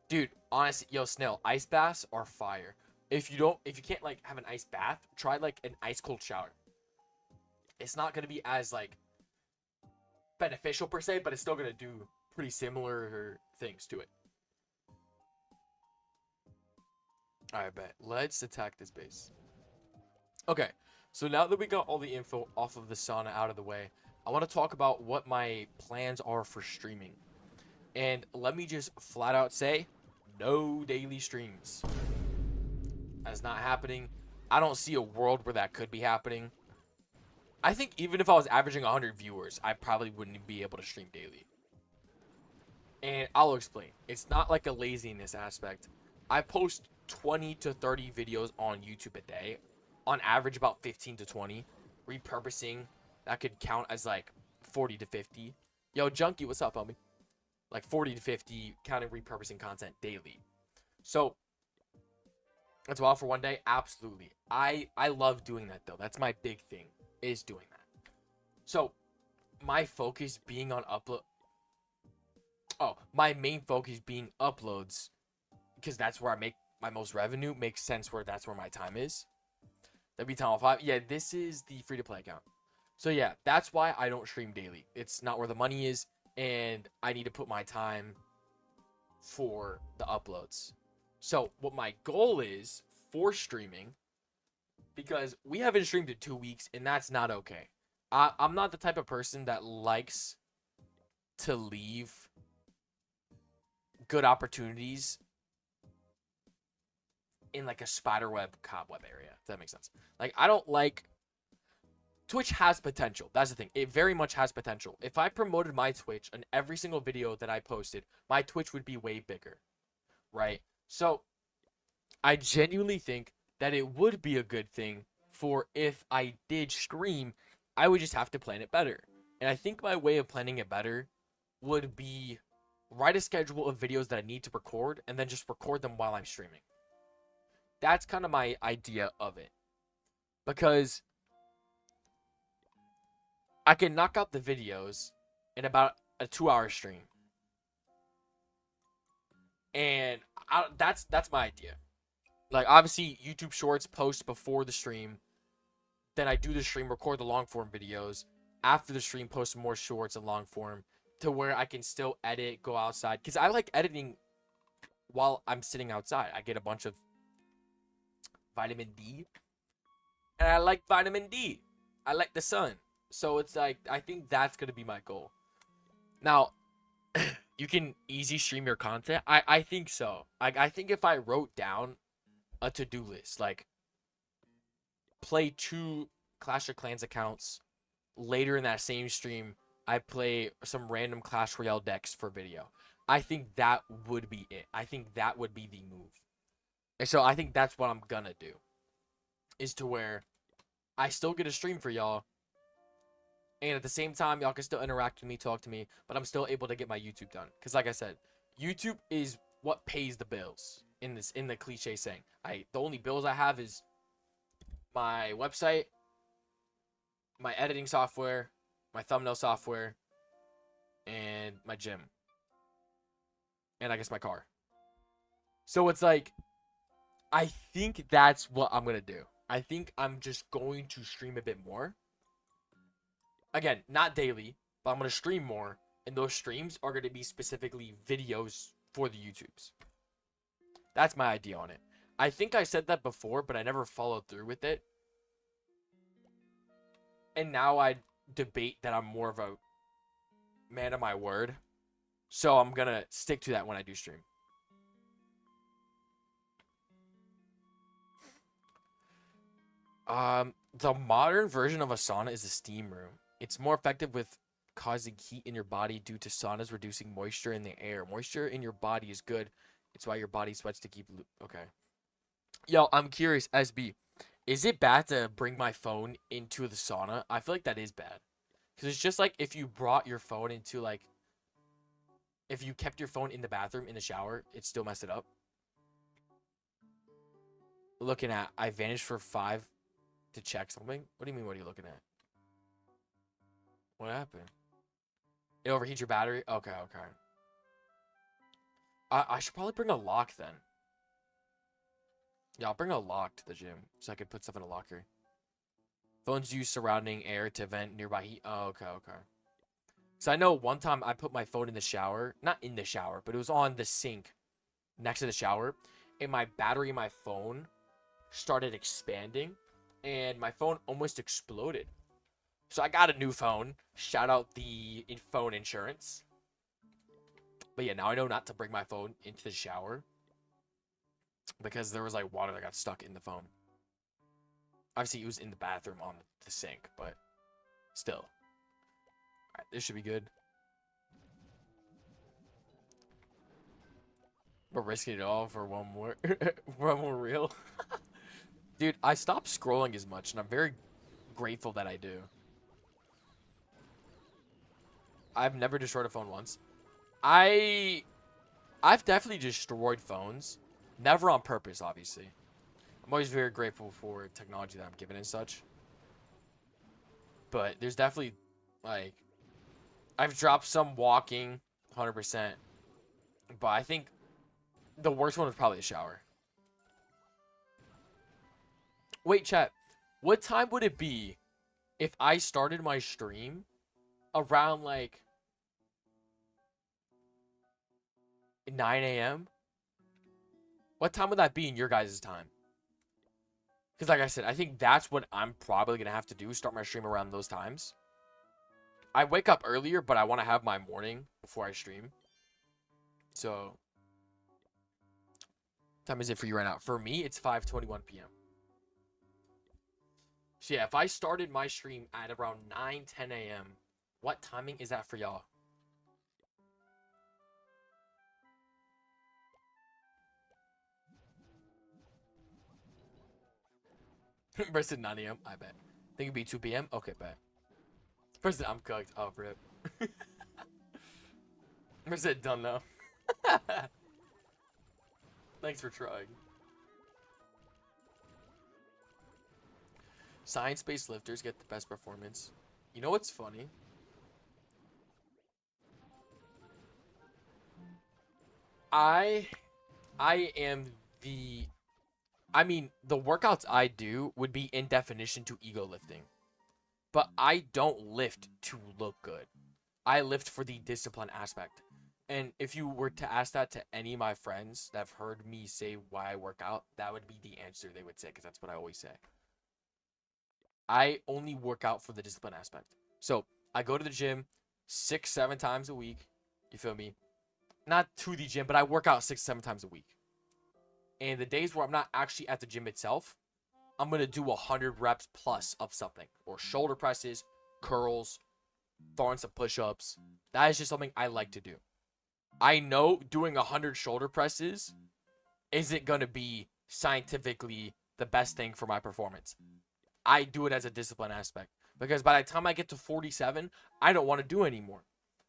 Dude, honestly, yo, Snail, ice baths are fire. If you can't, like, have an ice bath, try, like, an ice cold shower. It's not going to be as, like, beneficial per se, but it's still going to do pretty similar things to it. Alright, bet. Let's attack this base. Okay, so now that we got all the info off of the sauna out of the way, I want to talk about what my plans are for streaming. And let me just flat out say, no daily streams. That's not happening. I don't see a world where that could be happening. I think even if I was averaging 100 viewers, I probably wouldn't be able to stream daily. And I'll explain. It's not like a laziness aspect. I post 20 to 30 videos on YouTube a day. On average, about 15 to 20. Repurposing, that could count as like 40 to 50. Yo, Junkie, what's up, homie? Like 40 to 50, counting repurposing content daily. So, that's wild for one day? Absolutely. I love doing that, though. That's my big thing, is doing that. So, my focus being on my main focus being uploads, because that's where I make my most revenue, makes sense where that's where my time is. That'd be time 5. Yeah, this is the free-to-play account. So, yeah, that's why I don't stream daily. It's not where the money is, and I need to put my time for the uploads. So, what my goal is for streaming, because we haven't streamed in 2 weeks, and that's not okay. I'm not the type of person that likes to leave good opportunities in like a spiderweb cobweb area, if that makes sense. Like, I don't like... Twitch has potential. That's the thing. It very much has potential. If I promoted my Twitch on every single video that I posted, my Twitch would be way bigger, right? So, I genuinely think that it would be a good thing for if I did stream, I would just have to plan it better. And I think my way of planning it better would be write a schedule of videos that I need to record and then just record them while I'm streaming. That's kind of my idea of it. Because I can knock out the videos in about a 2-hour stream. And that's my idea. Like, obviously, YouTube Shorts post before the stream. Then I do the stream, record the long form videos. After the stream, post more shorts and long form. to where I can still edit, go outside. Because I like editing while I'm sitting outside. I get a bunch of vitamin D. And I like vitamin D. I like the sun. So it's like, I think that's going to be my goal. Now, you can easy stream your content. I think so. I think if I wrote down a to-do list, like play 2 Clash of Clans accounts, later in that same stream, I play some random Clash Royale decks for video. I think that would be it. I think that would be the move. And so I think that's what I'm gonna do. Is to where I still get a stream for y'all. And at the same time, y'all can still interact with me, talk to me, but I'm still able to get my YouTube done. Because like I said, YouTube is what pays the bills in the cliche saying. The only bills I have is my website, my editing software, my thumbnail software, and my gym. And I guess my car. So it's like, I think that's what I'm going to do. I think I'm just going to stream a bit more. Again, not daily, but I'm going to stream more. And those streams are going to be specifically videos for the YouTubes. That's my idea on it. I think I said that before, but I never followed through with it. And now I debate that I'm more of a man of my word. So I'm going to stick to that when I do stream. The modern version of a sauna is a steam room. It's more effective with causing heat in your body due to saunas reducing moisture in the air. Moisture in your body is good. It's why your body sweats to keep... Okay. Yo, I'm curious, SB. Is it bad to bring my phone into the sauna? I feel like that is bad. Because it's just like if you brought your phone into like... If you kept your phone in the bathroom, in the shower, it still messed it up. Looking at, I vanished for 5 to check something. What do you mean, what are you looking at? What happened? It overheats your battery? Okay, okay. I should probably bring a lock then. Yeah, I'll bring a lock to the gym so I can put stuff in a locker. Phones use surrounding air to vent nearby heat. Oh, okay, okay. So I know one time I put my phone in the shower. Not in the shower, but it was on the sink next to the shower. And my battery in my phone started expanding. And my phone almost exploded. So I got a new phone. Shout out the phone insurance. But yeah, now I know not to bring my phone into the shower. Because there was like water that got stuck in the phone. Obviously, it was in the bathroom on the sink, but still. Alright, this should be good. We're risking it all for one more, one more reel. Dude, I stopped scrolling as much, and I'm very grateful that I do. I've never destroyed a phone once. I've definitely destroyed phones. Never on purpose, obviously. I'm always very grateful for technology that I'm given and such. But there's definitely, like... I've dropped some walking, 100%. But I think the worst one was probably the shower. Wait, chat. What time would it be if I started my stream around, like, 9 a.m.? What time would that be in your guys' time? Because like I said, I think that's what I'm probably going to have to do. Start my stream around those times. I wake up earlier, but I want to have my morning before I stream. So, what time is it for you right now? For me, it's 5:21 p.m. So yeah, if I started my stream at around 9, 10 a.m., what timing is that for y'all? Versus 9 a.m. I bet. Think it'd be 2 p.m. Okay, bet. Versus I'm cooked. Oh, rip. Versus done though. Thanks for trying. Science-based lifters get the best performance. You know what's funny? I am the... I mean, the workouts I do would be in definition to ego lifting. But I don't lift to look good. I lift for the discipline aspect. And if you were to ask that to any of my friends that have heard me say why I work out, that would be the answer they would say, because that's what I always say. I only work out for the discipline aspect. So I go to the gym 6, 7 times a week. You feel me? Not to the gym, but I work out 6, 7 times a week. And the days where I'm not actually at the gym itself, I'm going to do 100 reps plus of something. Or shoulder presses, curls, throwing some push-ups. That is just something I like to do. I know doing 100 shoulder presses isn't going to be scientifically the best thing for my performance. I do it as a discipline aspect. Because by the time I get to 47, I don't want to do anymore.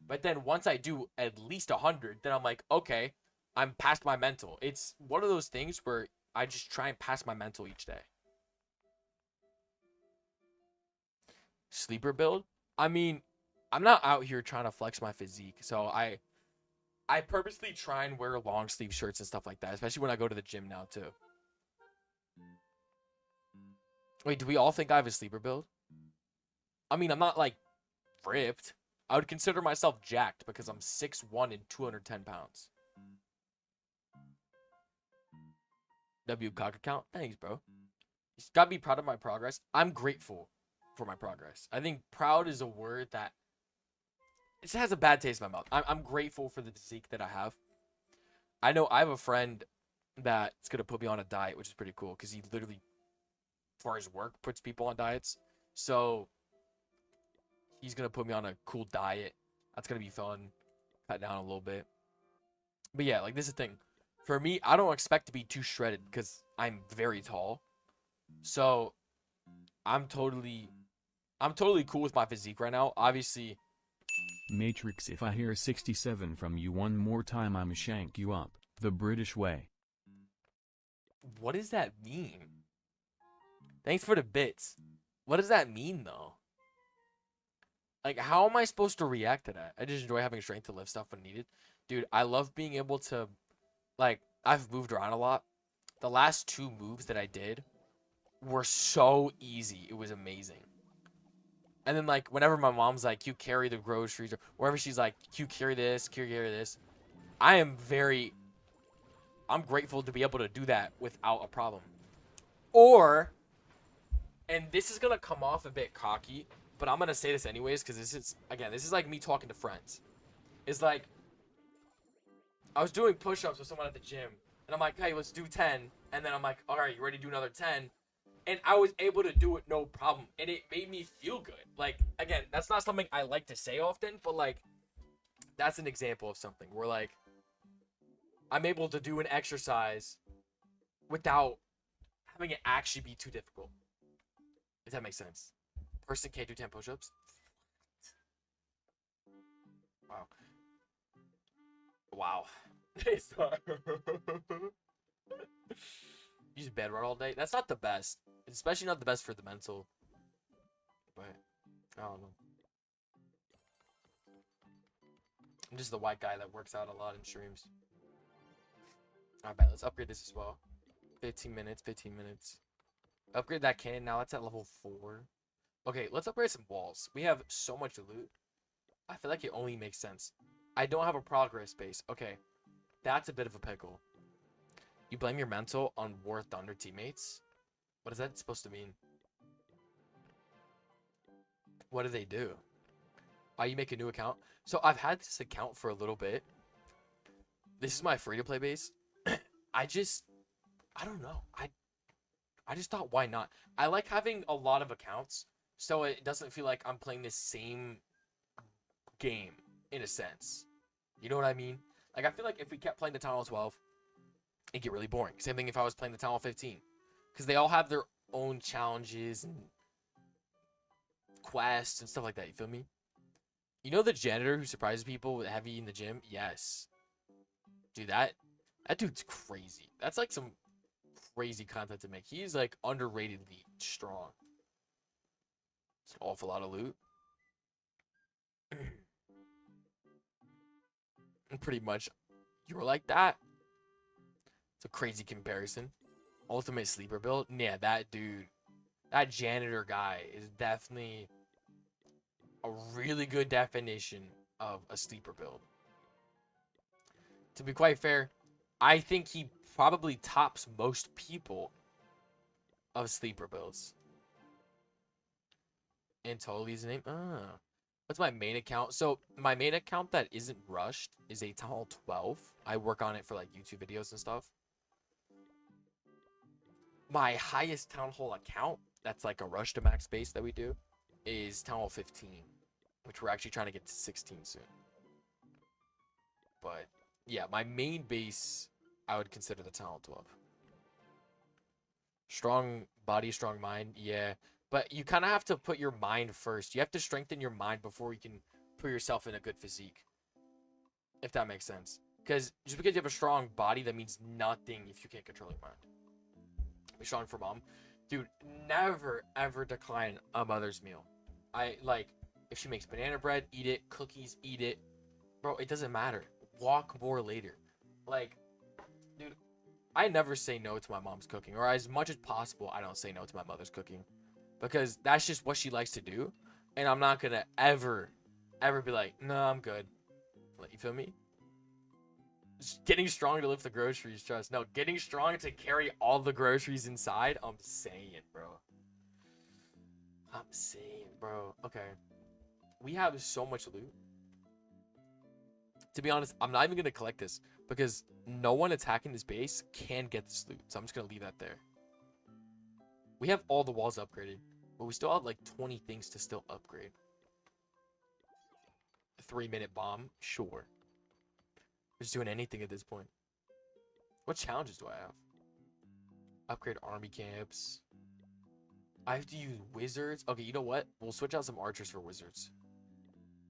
But then once I do at least 100, then I'm like, okay, I'm past my mental. It's one of those things where I just try and pass my mental each day. Sleeper build? I mean, I'm not out here trying to flex my physique. So I purposely try and wear long sleeve shirts and stuff like that, especially when I go to the gym now too. Wait, do we all think I have a sleeper build? I mean, I'm not like ripped. I would consider myself jacked because I'm 6'1" and 210 pounds. W cock account? Thanks, bro. You gotta be proud of my progress. I'm grateful for my progress. I think proud is a word that it just has a bad taste in my mouth. I'm grateful for the physique that I have. I know I have a friend that's gonna put me on a diet, which is pretty cool because he literally, for his work, puts people on diets. So he's gonna put me on a cool diet. That's gonna be fun. Cut down a little bit. But yeah, like this is the thing. For me, I don't expect to be too shredded because I'm very tall. So I'm totally cool with my physique right now. Obviously, Matrix, if I hear 67 from you one more time, I'm shank you up, the British way. what does that mean? Thanks for the bits. What does that mean though? Like, how am I supposed to react to that? I just enjoy having strength to lift stuff when needed. Dude, I love being able to, like, I've moved around a lot. The last 2 moves that I did were so easy. It was amazing. And then, like, whenever my mom's like, you carry the groceries, or wherever she's like, you carry this, carry this, I'm grateful to be able to do that without a problem. Or, and this is going to come off a bit cocky, but I'm going to say this anyways, because this is like me talking to friends. It's like, I was doing push-ups with someone at the gym, and I'm like, hey, let's do 10. And then I'm like, all right, you ready to do another 10? And I was able to do it no problem. And it made me feel good. Like, again, that's not something I like to say often, but, like, that's an example of something where, like, I'm able to do an exercise without having it actually be too difficult. If that makes sense. Person can't do 10 push-ups? Wow. Wow. Use bed rot all day. That's not the best. It's especially not the best for the mental. But I don't know. I'm just the white guy that works out a lot in streams. Alright, let's upgrade this as well. 15 minutes, 15 minutes. Upgrade that cannon. Now that's at level 4. Okay, let's upgrade some walls. We have so much loot. I feel like it only makes sense. I don't have a progress base. Okay, that's a bit of a pickle. You blame your mental on War Thunder teammates? What is that supposed to mean? What do they do? You make a new account? So I've had this account for a little bit. This is my free-to-play base. I don't know. I just thought, why not? I like having a lot of accounts, so it doesn't feel like I'm playing the same game, in a sense. You know what I mean? Like, I feel like if we kept playing the Town Hall 12, it'd get really boring. Same thing if I was playing the Town Hall 15. Because they all have their own challenges and quests and stuff like that, you feel me? You know the janitor who surprises people with heavy in the gym? Yes. Dude, that dude's crazy. That's like some crazy content to make. He's like underratedly strong. It's an awful lot of loot. And pretty much, you're like that. It's a crazy comparison. Ultimate sleeper build? Yeah, that dude, that janitor guy is definitely a really good definition of a sleeper build. To be quite fair, I think he probably tops most people of sleeper builds. And Totali's name. What's my main account? So my main account that isn't rushed is a Town Hall 12. I work on it for like YouTube videos and stuff. My highest Town Hall account, that's like a rush to max base that we do, is Town Hall 15, which we're actually trying to get to 16 soon. But yeah, my main base, I would consider the Town Hall 12. Strong body, strong mind, yeah. But you kind of have to put your mind first. You have to strengthen your mind before you can put yourself in a good physique. If that makes sense. Because just because you have a strong body, that means nothing if you can't control your mind. Be strong for mom. Dude, never, ever decline a mother's meal. If she makes banana bread, eat it. Cookies, eat it. Bro, it doesn't matter. Walk more later. Dude, I never say no to my mom's cooking. Or as much as possible, I don't say no to my mother's cooking. Because that's just what she likes to do. And I'm not going to ever be like, no, I'm good. Like, you feel me? Just getting strong to lift the groceries, trust. No, getting strong to carry all the groceries inside. I'm saying, bro. Okay. We have so much loot. To be honest, I'm not even going to collect this. Because no one attacking this base can get this loot. So I'm just going to leave that there. We have all the walls upgraded. But we still have like 20 things to still upgrade. A 3-minute bomb? Sure. We're just doing anything at this point. What challenges do I have? Upgrade army camps. I have to use wizards. Okay, you know what? We'll switch out some archers for wizards.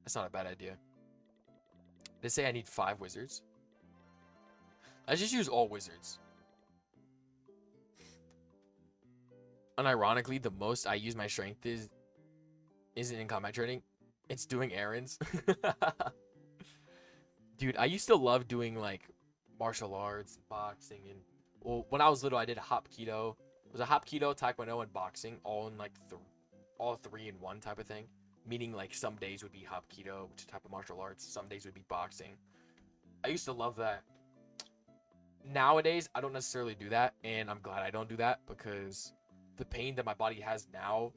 That's not a bad idea. They say I need 5 wizards. Let's just use all wizards. Unironically, the most I use my strength isn't in combat training. It's doing errands. Dude, I used to love doing like martial arts, boxing, and well, when I was little, I did hop keto. It was a hop keto, taekwondo, and boxing, all in like all 3 in 1 type of thing. Meaning like some days would be hop keto, which is a type of martial arts. Some days would be boxing. I used to love that. Nowadays, I don't necessarily do that, and I'm glad I don't do that because the pain that my body has now,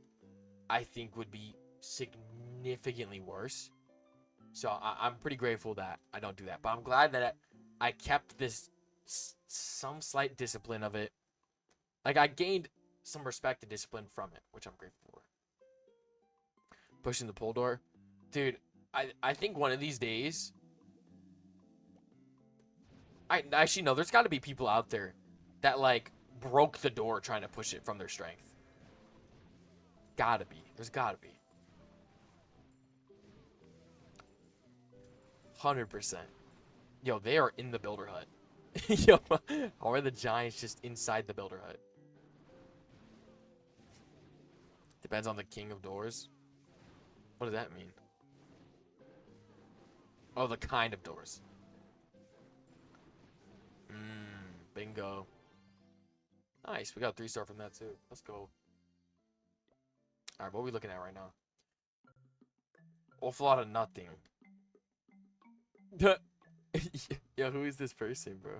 I think would be significantly worse. So I'm pretty grateful that I don't do that. But I'm glad that I kept this some slight discipline of it. Like, I gained some respect and discipline from it, which I'm grateful for. Pushing the pull door. Dude, I think one of these days... Actually, no, there's got to be people out there that, like, broke the door trying to push it from their strength. Gotta be. There's gotta be. 100%. Yo, they are in the builder hut. Yo, how are the giants just inside the builder hut? Depends on the king of doors. What does that mean? Oh, the kind of doors. Bingo. Nice. We got a 3-star from that too. Let's go. Alright, what are we looking at right now? Awful lot of nothing. Yo, who is this person, bro?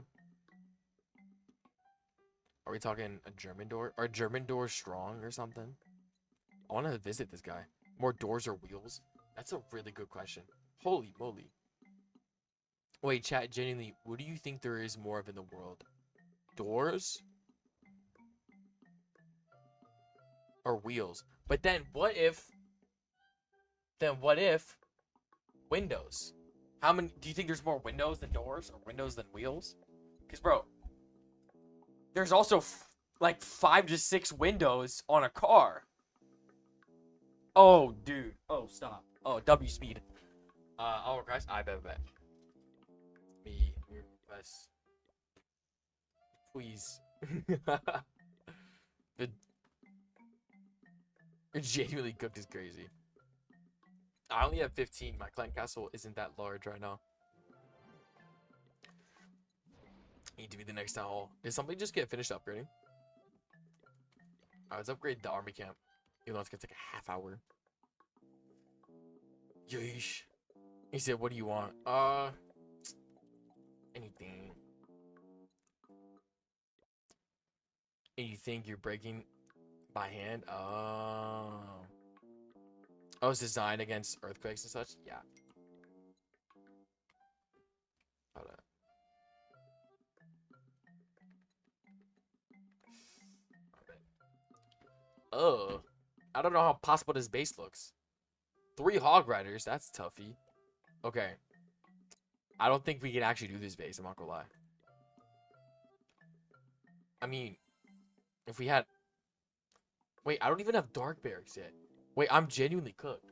Are we talking a German door? Are German doors strong or something? I want to visit this guy. More doors or wheels? That's a really good question. Holy moly. Wait, chat, genuinely, what do you think there is more of in the world? Doors? Or wheels? But then what if... windows? How many... Do you think there's more windows than doors? Or windows than wheels? Because, bro... There's also, like, 5 to 6 windows on a car. Oh, dude. Oh, stop. Oh, W speed. I'll request. I bet. Me request. Please. The genuinely cooked is crazy. I only have 15. My clan castle isn't that large right now. Need to be the next town hall. Did somebody just get finished upgrading? Alright, let's upgrade the army camp. Even though it's gonna take a half hour. Yeesh. He said, "What do you want?" Anything. And you think you're breaking by hand? Oh, it's designed against earthquakes and such. Yeah. Hold on. Oh, I don't know how possible this base looks. 3 hog riders. That's toughy. Okay. I don't think we can actually do this base. I'm not gonna lie. I mean, if we had. Wait, I don't even have dark barracks yet. Wait, I'm genuinely cooked.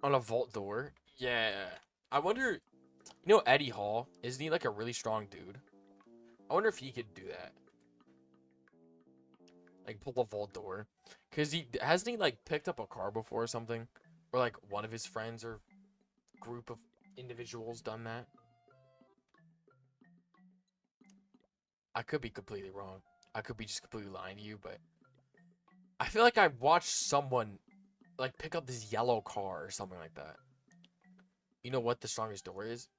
On a vault door? Yeah. I wonder. You know Eddie Hall? Isn't he like a really strong dude? I wonder if he could do that. Like pull a vault door. Cause he hasn't he like picked up a car before or something? Or like one of his friends or group of individuals done that? I could be completely wrong. I could be just completely lying to you, but I feel like I watched someone like pick up this yellow car or something like that. You know what the strongest door is?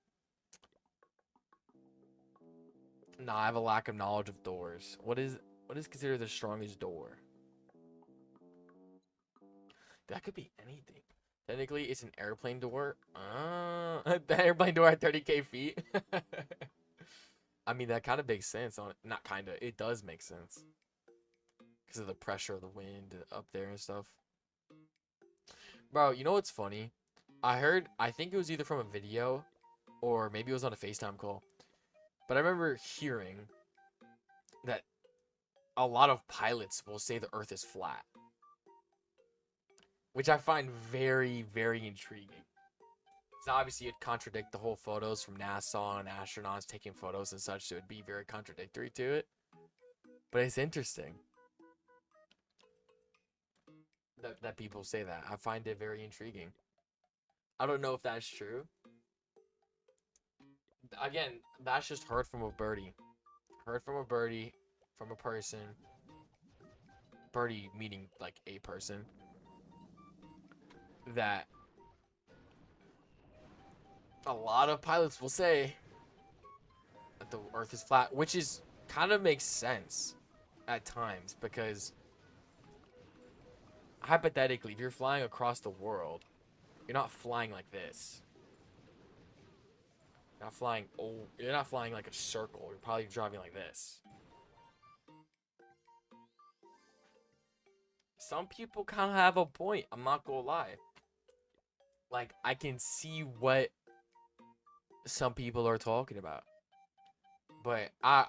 Nah, I have a lack of knowledge of doors. What is considered the strongest door? That could be anything. Technically, it's an airplane door. The airplane door at 30k feet. I mean, that kind of makes sense. On not kind of, it does make sense because of the pressure of the wind up there and stuff. Bro, you know what's funny? I think it was either from a video or maybe it was on a FaceTime call. But I remember hearing that a lot of pilots will say the Earth is flat, which I find very, very intriguing. So obviously, it'd contradict the whole photos from NASA and astronauts taking photos and such, so it'd be very contradictory to it. But it's interesting that people say that. I find it very intriguing. I don't know if that's true. Again, that's just heard from a birdie. Heard from a birdie, from a person. Birdie meaning like a person. That a lot of pilots will say that the Earth is flat, which is kind of makes sense at times because hypothetically, if you're flying across the world, you're not flying like this. You're not flying like a circle. You're probably driving like this. Some people kind of have a point. I'm not gonna lie. Like I can see what some people are talking about, but I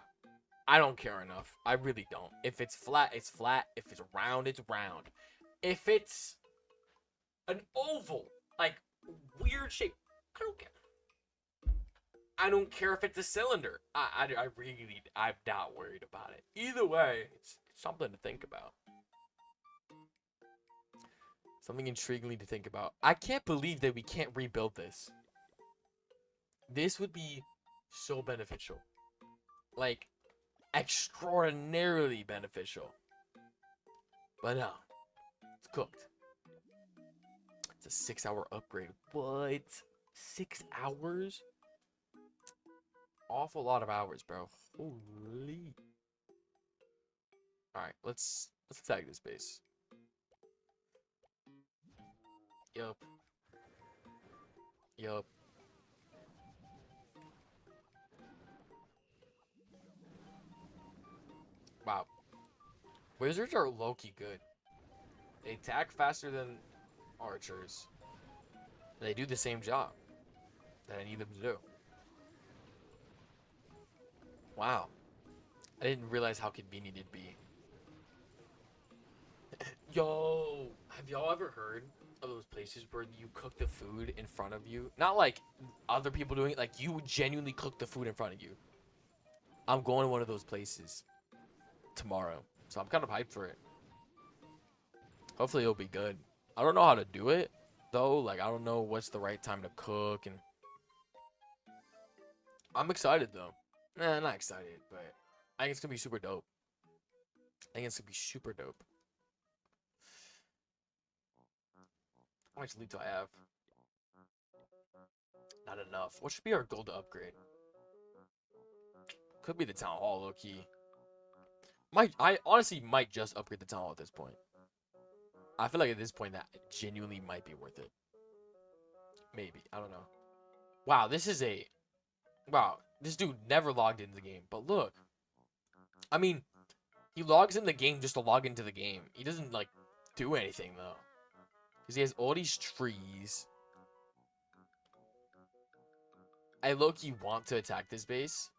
don't care enough. I really don't. If it's flat, it's flat. If it's round, it's round. If it's an oval, like weird shape, I don't care. I don't care if it's a cylinder. I'm not worried about it. Either way, it's something to think about. Something intriguing to think about. I can't believe that we can't rebuild this. This would be so beneficial. Like, extraordinarily beneficial. But no, it's cooked. It's a 6-hour upgrade. What? 6 hours? Awful lot of hours, bro. Holy. All right, let's attack this base. Yup. Yup. Wow. Wizards are low-key good. They attack faster than archers. They do the same job that I need them to do. Wow. I didn't realize how convenient it'd be. Yo, have y'all ever heard of those places where you cook the food in front of you? Not like other people doing it, like you would genuinely cook the food in front of you. I'm going to one of those places tomorrow, so I'm kind of hyped for it. Hopefully it'll be good. I don't know how to do it though. Like I don't know what's the right time to cook, and I'm excited though. Nah, not excited, but I think it's gonna be super dope. I think it's gonna be super dope. How much loot do I have? Not enough. What should be our goal to upgrade? Could be the town hall, low key. I honestly might just upgrade the town hall at this point. I feel like at this point that genuinely might be worth it. Maybe. I don't know. Wow, this dude never logged into the game. But look. I mean, he logs in the game just to log into the game. He doesn't, like, do anything, though. Because he has all these trees. I low-key want to attack this base.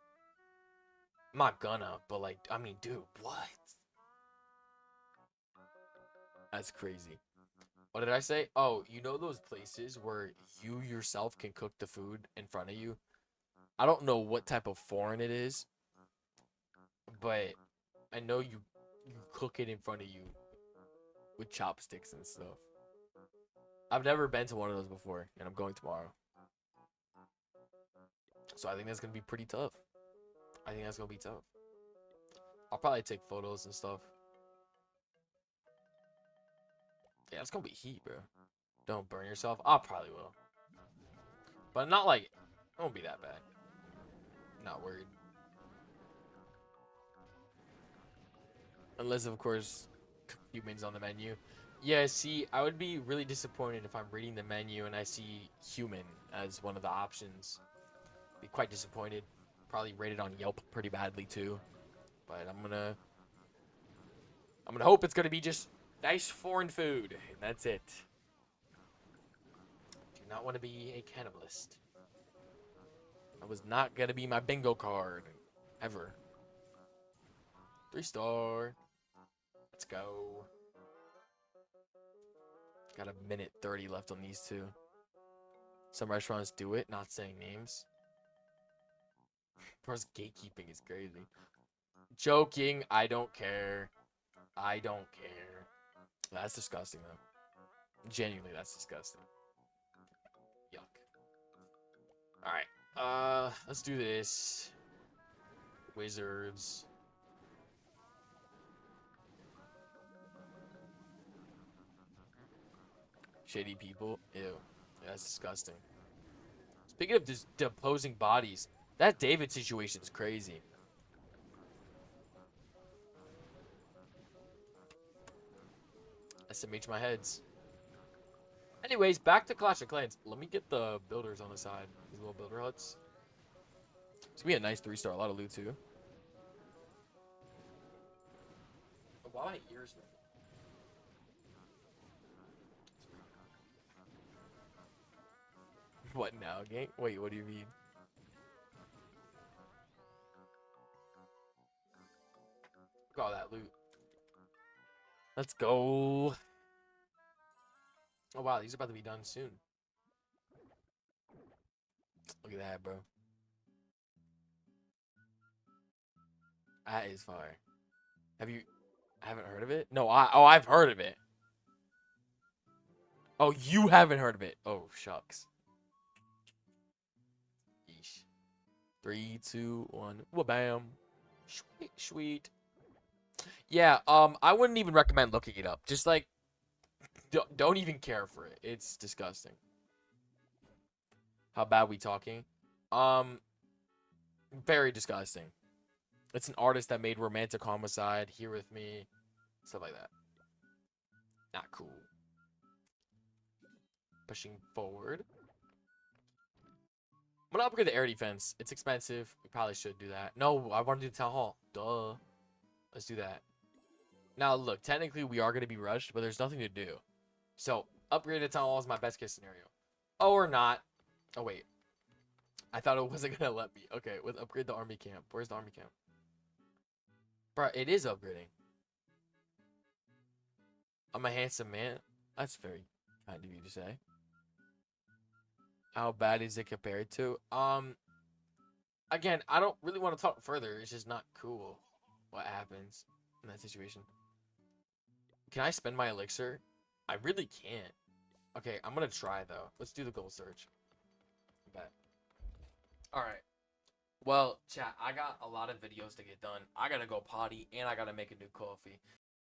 I'm not gonna, but, like, I mean, dude, what? That's crazy. What did I say? Oh, you know those places where you yourself can cook the food in front of you? I don't know what type of foreign it is, but I know you cook it in front of you with chopsticks and stuff. I've never been to one of those before, and I'm going tomorrow. So I think that's going to be pretty tough. I think that's going to be tough. I'll probably take photos and stuff. Yeah, it's going to be heat, bro. Don't burn yourself. I probably will. But not like, it won't be that bad. Not worried. Unless, of course, humans on the menu. Yeah, see, I would be really disappointed if I'm reading the menu and I see human as one of the options. Be quite disappointed. Probably rated on Yelp pretty badly too. But I'm gonna hope it's gonna be just nice foreign food, and that's it. Do not want to be a cannibalist. That was not gonna be my bingo card ever. 3-star. Let's go. Got a minute 30 left on these two. Some restaurants do it, not saying names. Plus, gatekeeping is crazy. Joking, I don't care. I don't care. That's disgusting, though. Genuinely, that's disgusting. Yuck. Alright, let's do this. Wizards. Shady people. Ew. Yeah, that's disgusting. Speaking of just deposing bodies, that David situation is crazy. SMH my heads. Anyways, back to Clash of Clans. Let me get the builders on the side. These little builder huts. It's gonna be a nice 3-star. A lot of loot too. Why my ears? What now, gang? Wait, what do you mean? Look at all that loot. Let's go. Oh, wow. These are about to be done soon. Look at that, bro. That is fire. Have you... I haven't heard of it? No, I've heard of it. Oh, you haven't heard of it. Oh, shucks. Yeesh. 3, 2, 1. Wha-bam. Sweet, sweet. Yeah, I wouldn't even recommend looking it up. Just, like, don't even care for it. It's disgusting. How bad we talking? Very disgusting. It's an artist that made Romantic Homicide, Here With Me, stuff like that. Not cool. Pushing forward. I'm gonna upgrade the air defense. It's expensive. We probably should do that. No, I want to do the town hall. Duh. Let's do that. Now, look, technically we are gonna be rushed, but there's nothing to do. So, upgrade the town hall is my best case scenario. Oh, or not. Oh, wait. I thought it wasn't gonna let me. Okay, let's upgrade the army camp. Where's the army camp? Bro, it is upgrading. I'm a handsome man. That's very kind of you to say. How bad is it compared to? Again, I don't really want to talk further. It's just not cool what happens in that situation. Can I spend my elixir? I really can't. Okay, I'm gonna try though. Let's do the goal search. Bet. Alright. Well, chat, I got a lot of videos to get done. I gotta go potty and I gotta make a new coffee.